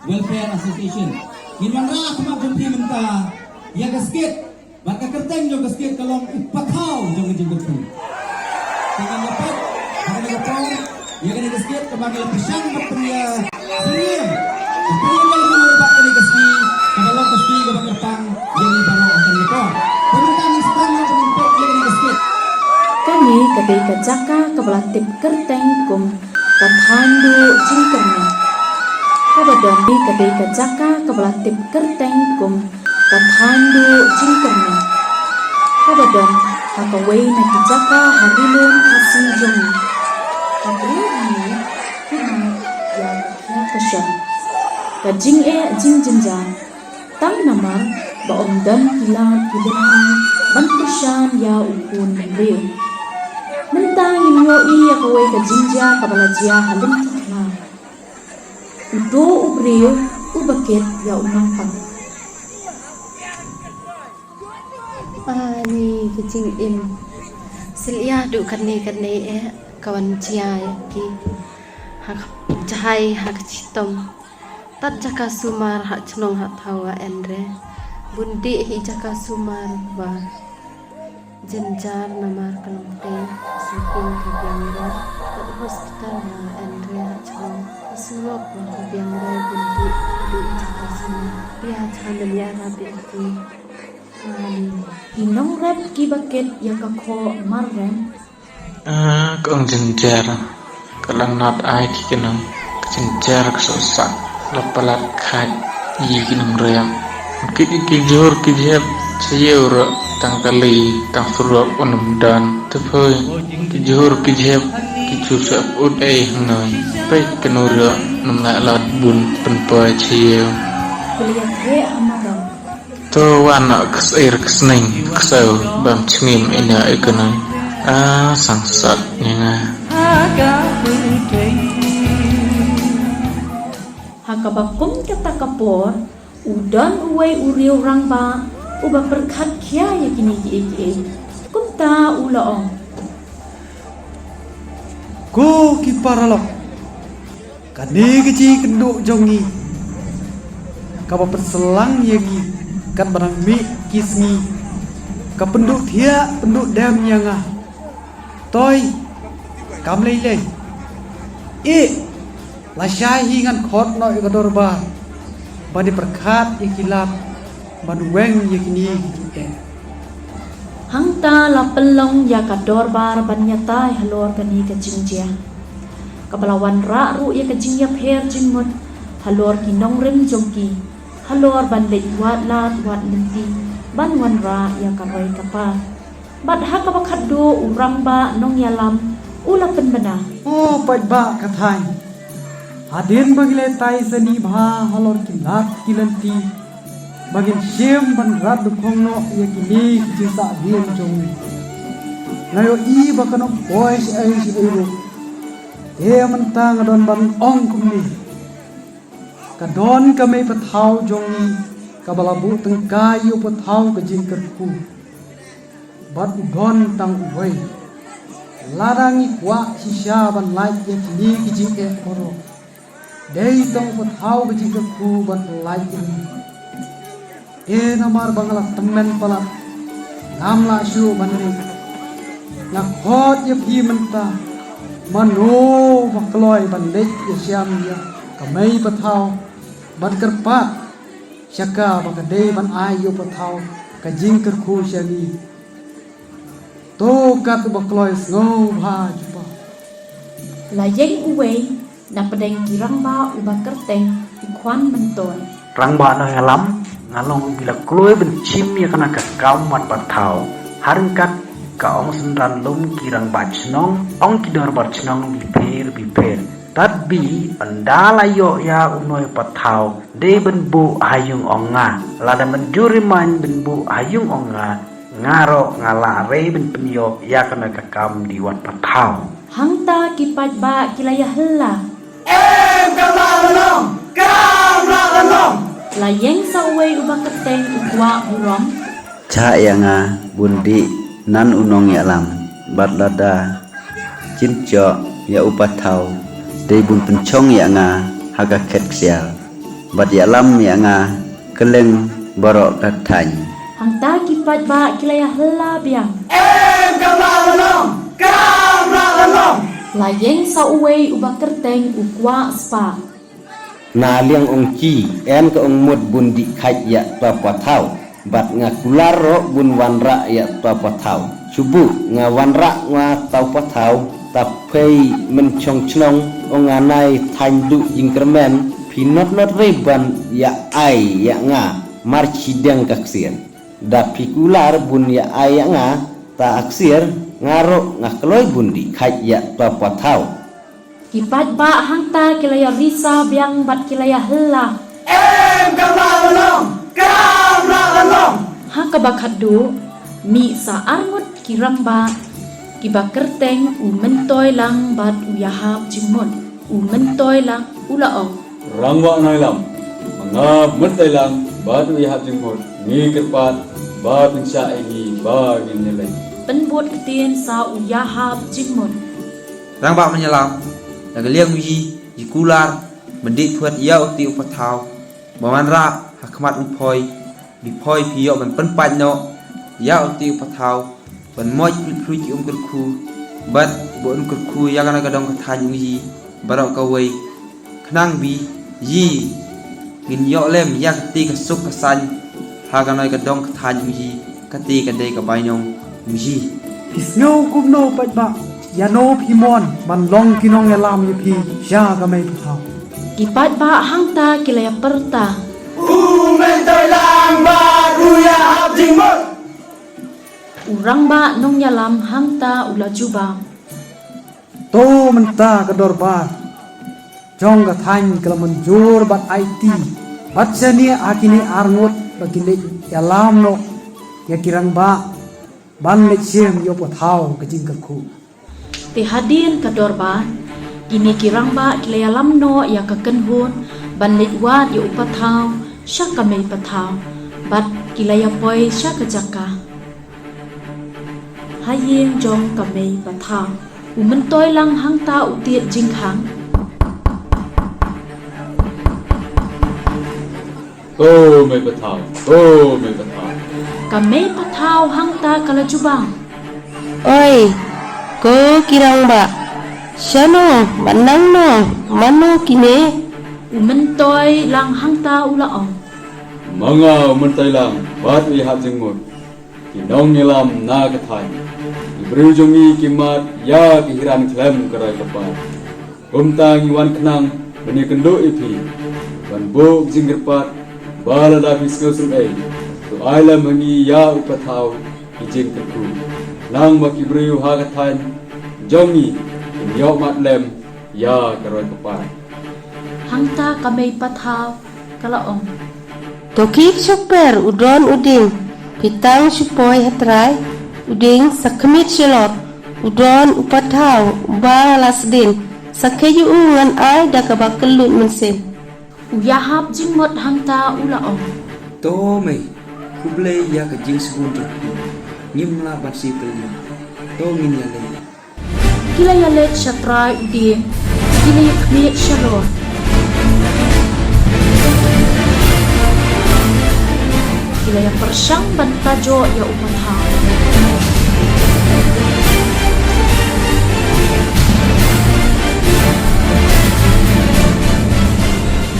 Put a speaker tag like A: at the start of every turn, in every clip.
A: Welfare Association. Minwara kuma kumpi menta ya gaskit maka kerteng jo gaskit kalau ipatau jo ngejengku. Dengan dapat dengan dapat ya kan gaskit kemarin pisang berpria sendiri. Pria yang berubat dari gaskit kalau gaskit ke bangkang jadi baru akan rekod. Pemerintahan istana menimpa yang gaskit.
B: Kami kedai kejaka kebelah tip kerteng kum kathandu jingkerni. Kabadon di kedai kejaka kebelah tip kerteng kum kathandu jingkerni. Kabadon hakawai na kejaka harilun hasil jongi. Kabri ini kuma ya kasya. Kajing jing jenjang tang namar baom dan kilat kibunani bantusan ya ukun beliau. Mentangin yoi ya kawai kajingja kabalajia halim tikna. Udo ubreo ubakit ya unampang.
C: Ni kecing im silia du kane kawan cia ki hak jahai hak citom tat jaka sumar hak cenong hak tawa endre bundi hi jaka sumar ba jenjar namar kalongte sipin kabiangre tat hospital ba endre hak cenong surok ba kabiangre bundi du jaka sumar dia chandan ya rabi ki
B: Hinong rep kibaket ya kako marrem.
D: Kong jenjar kalang nat ai kikenang jenjar kesosak lapalat khat yi kinang rem kijur kijep sayur tang kali tang surok onum dan tepoi kijur kijep kijusak ut hanoi pe kenura namla lat bun penpa chieu
B: Kuliah he amarang.
D: to wana kesair kesning kesau bam cmim ina ikanai sangsat nyanga
B: Hakabakum kata kapor udan uwai uriu rangba uba perkat kia ya kini ki kumta ulaong
E: Ko kiparalok kane keci kenduk jongi kapa perselang yagi kat barang mi kisni ka penduk thia penduk dam yanga toy kamlei lei la shai hingan khot no ikador ba bani perkhat ikilap ban weng yakini kite
B: hangta la pelong ya kador bar banyata halor kani ka jingjia kabalawan ra ru ya ka jingya pher jingmut halor ki nongrem jongki halor ban le wat lat wat linti ban wan ra ya karoi kapa bat hakabakhat do urang ba nong yalam ulapen bana
E: oh pai ba kathai hadin bagle tai sani bha halor kilat kilanti bagin shem ban rad khongno yakini jisa dien jong nayo i bakano boys ai ro mentang don ban ong kumni kadon kami pathau jongi kabalabu tengkayu pathau ke jingkerku bat don tang wei larangi kwa sisha ban like ye kini kijing koro dei tong pathau ke jingkerku bat like namar bangla temen pala namla shu banri na khot ye phi menta mano bakloi bandek ye syam ya kamai pathau ban kerpat syaka bakade ban ayo pathau ka jingker khu syani to kat bakloi ngau bha jupa
B: la yeng uwe na pedeng kirang ba uba kerteng ikwan mentoy
F: rang ba na ngalam ngalong bila kloi ben chim ya kana ka kaum mat pathau harengkat ka ong sendran lum kirang ba chnong ong kidor bar chnong bi pher Tapi andala yo ya unoi pathau de benbu ayung onga lada menjuri man benbu ayung onga ngaro ngala re ben penyo ya kana kakam di wat pathau
B: hangta kipat ba kilaya hela
E: kamla
B: la yeng sawe uba keteng ukwa urom
G: cha yanga bundi nan unong ya lam bat lada cinco ya upathau Dei bun pencong ya nga haga ket ksial bat ya lam ya nga keleng borok katany
B: hang ta kipat ba kilaya hela biang layeng sa uway uba kerteng ukwa spa
H: na liang ong chi en ka ong mut bun di khat ya pa thau bat nga kularo bun wanra ya pa thau subu nga wanra nga tau pa thau ta phei men chong chnong ong anai thain du jingkermen pinot not reban ya ai ya nga marchideng kaksien da pikular bun ya ai ya nga ta aksir ngaro ngakloy bundi khat ya pa thau
B: kipat ba hang ta kilaya risa biang bat kilaya hela ha ka bakat du mi sa arngut kirang ba kiba kerteng u mentoy lang bat u yahap jimon u mentoy lang ulaong
I: rangwa nai lam mangap mentai lang batu yahat jengmot ni kerpat ba pinsya egi ba ginelai
B: penbuat ketien sa u yahap jimon
J: rang bak menyelam nagaliang uji jikular mendik puat ia uti upathau baman ra hakmat upoi bipoi pio ban penpat no ia uti upathau ban moj plu kerku bat bon kerku ya kana gadong kathan uji barok kawai khnang bi yi ngin yo lem ya kati kasuk kasan ha kana gadong kathan uji kati kadai ka bainong uji
E: pisno kumno pat ba yano phimon man long kinong ya lam yu phi sha ka mai phau
B: kipat ba hang ta kilaya perta urang ba nong yalam hang ta ula juba
E: to menta ka dorbar jong ka thain kalaman jor bat IT bat sani akini arngot bagile ya lam no ya kirang ba ban le chem yo pathau ka jing ka khu
B: ti hadin ka dorba kini kirang ba kilaya lam no ya ka kenhun ban le wat yo upathau sya ka mai pathau bat kilaya poi sya ka jaka hayeng jong ka mai pathau u mentoy lang hang ta u tiet jing khang
I: mai pathau
B: ka mai pathau hang ta kala jubang
C: Oi, ko kirang ba? Shano, manang no, mano kine.
B: u mentoy lang hang ta ulaong
I: manga mentai lang batu yahat jengmot kinong nyelam na kathai ibru jongi kimat ya kihiran klem karai kapat kumta ngiwan kenang bani kendo ipi ban bok jinggerpat bala da fiskal sungai tu aila mangi ya upathau ijing kerku nang makibru ha kathai jongi nyok mat lem ya karai kapat
B: hang ta ka mai pathau kalaong
C: Tokik super udon uding, pitang supoi hatrai, uding sakmit shelot, udon upathau, ba lasdin, sakeju ungan ai da kabakelut mensen.
B: u yahap jingmot hang ta ulaong
J: to mai kuble ya ka jing subun tu nyimla bat si peli to ngin ya le
B: kilaya let shatrai uding kilaya kmiet shalot kilaya persyang bantajo ya upathau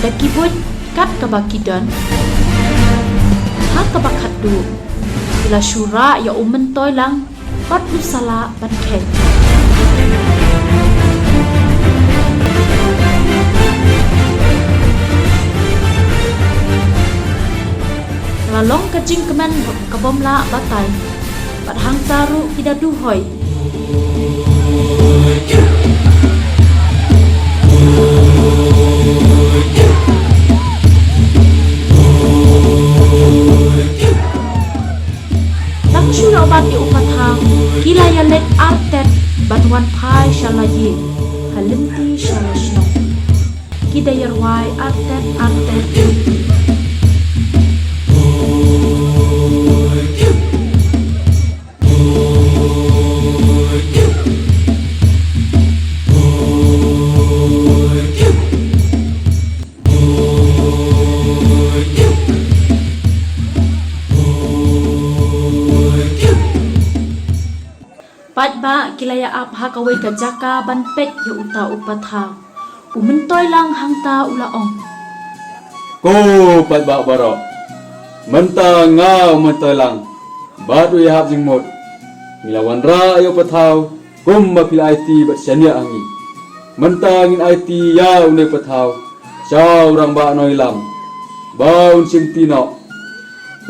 B: dakibut kat kabakidan ha kabakat du ila syura ya umentoy lang pat usala ban khen lalong kajing kemen kabomla batai pat hang taru kita duhoi langsung obat di upathau kila ya let artet banwan pai shalaye halimti shalashno kidayarwai artet pat ba kilaya ap hakaway ka jaka ban pet ya uta upathaw. Umentoy lang hangta ulaong.
I: Ko pat ba baro. Menta ngau mentoy lang. Bat wi hap jing mot. Milawan ra ayo pathaw. Kum ba pil IT bat syania angi. Menta ngin IT ya unde pathaw. Syau rang ba noi lam. Baun sim tino.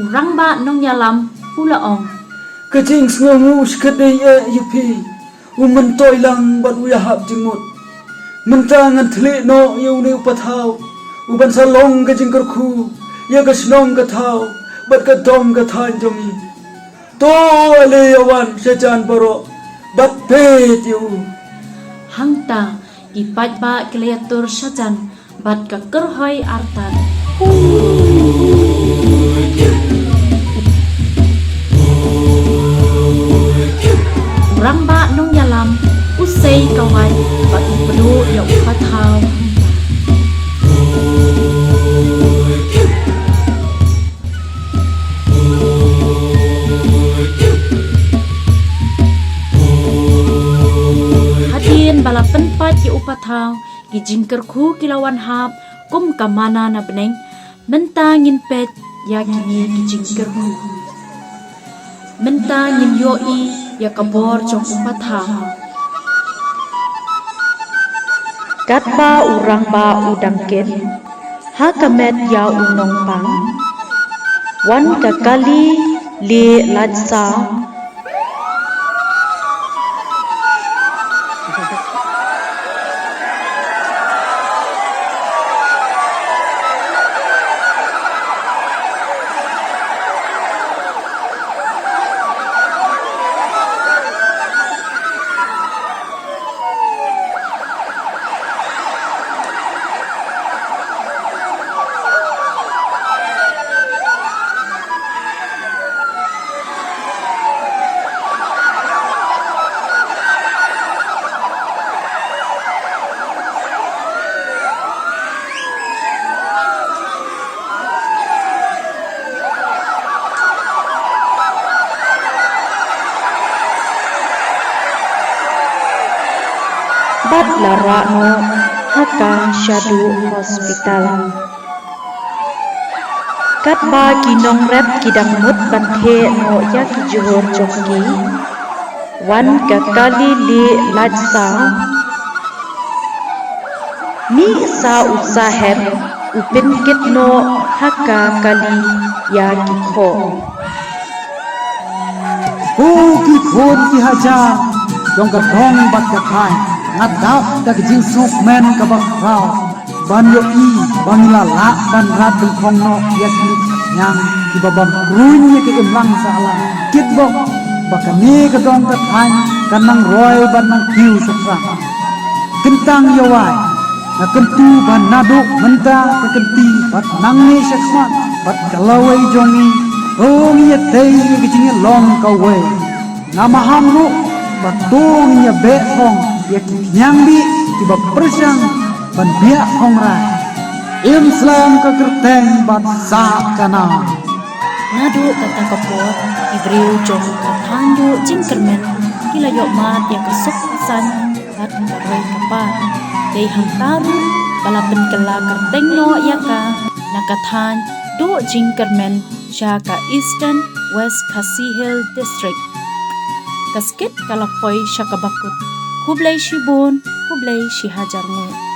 B: Urang ba nong yalam ulaong.
E: Kajing sengamu sekadai yupi. Umentoy lang bat wi hap jing mot. Mentangan telik no ya unde pathaw. Uban salong kajing kerku. Ya kasnong kathaw. Bat kadong kathan jongi. To ale yawan sejan baro. Bat pet yu.
B: Hangta ipat ba kilayatur sajan bat ka kerhoy artan. Urang ba nong yalam usay kaway bat perlu ya upathaw. Bala penpat ki upathaw ki jingker khu kilawan hap kum kamana na beneng mentangin pet ya kini ki jingker khu mentangin yoi ya kabor jong upathaw katba urang ba udang ken hakamet ya unong pang wan kakali li latsa bat lara no haka shadu hospital kat ba kinong rep kidang mut banthe no ya ki johor chokki wan ka kali li lajsa mi sa usahem upin kit no haka kali ya ki kho
E: Ki khon ki hajar. Dong ka dong bat ka thai. Ngadap ka jing sok men ka bak rao. Ban yo I bangila la ban rat beng khong no ya klik nyang ki babam kruny ke imlang sala. Kit bok bakani ka dong ka thai kanang roy ban nang kiu sakra. Kentang yo wai. Na kentu ban naduk menta ka kenti bat nang ni sakmat bat kalawai jongi. Oh ya tei ke jing long ka we. Namaham ru batung ya be hong ya nyang bi tiba persang ban biak hong ra Islam ka kerteng bat sa kana
B: nadu kata kapot ibriu jong kathandu jingkermen kila yok mat ya kesuk san bat karoy kapa dei hantaru balapen kela kerteng no ya ka nakathan do jingkermen Shaka Eastern West Kasihil District Kaskit kalapoi Shakabakut Kublai Shibun Kublai Shihajar Ngut